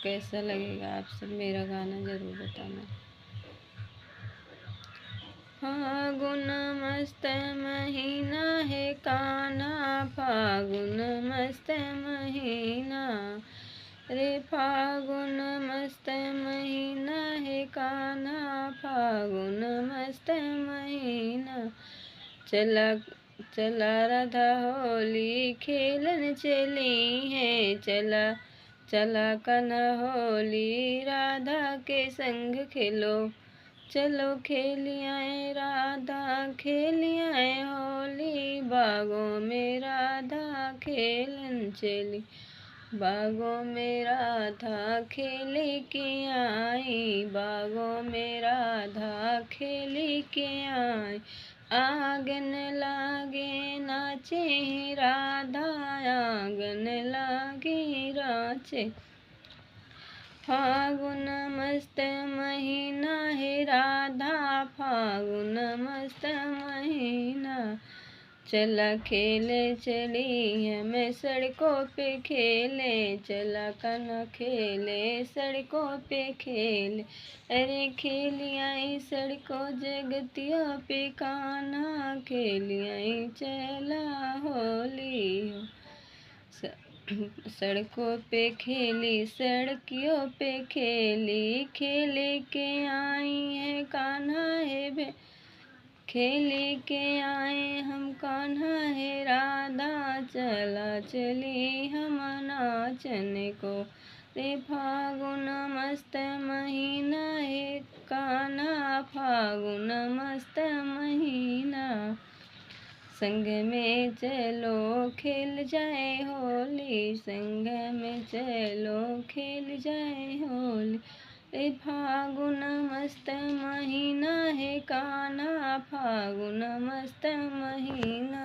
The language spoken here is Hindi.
कैसा लगेगा। आप सब मेरा गाना ज़रूर बताना। फागुन मस्त महीना है कान्हा, फागुन मस्त महीना रे, फागुन मस्त महीना है कान्हा, फागुन मस्त महीना। चला चला राधा होली खेलन चली है, चला चला कान्हा होली राधा के संग खेलो, चलो खेली आए राधा खेली आए होली, बागों में राधा खेलन चली, बागों में राधा खेली के आई, बागों में राधा खेली के आई। आंगन लागे नाचे राधा, आंगन लागे नाचे। फागुन मस्त महीना है राधा, फागुन मस्त महीना। चला खेले चली हमें सड़कों पे खेले, चला कान्हा खेले सड़कों पे खेले, अरे खेली आई सड़कों जगतियों पे कान्हा, खेली आई चला होली हो। सड़कों पे खेली सड़कियों पे खेली, खेले के आई है कान्हा है खेले के आए हम कान्हा है राधा, चला चली हम नाचन को रे, फागुन मस्त महीना है कान्हा, फागुन मस्त महीना। संग में चलो खेल जाए होली, संग में चलो खेल जाए होली रे, फागुन मस्त महीना है कान्हा, फागुन मस्त महीना।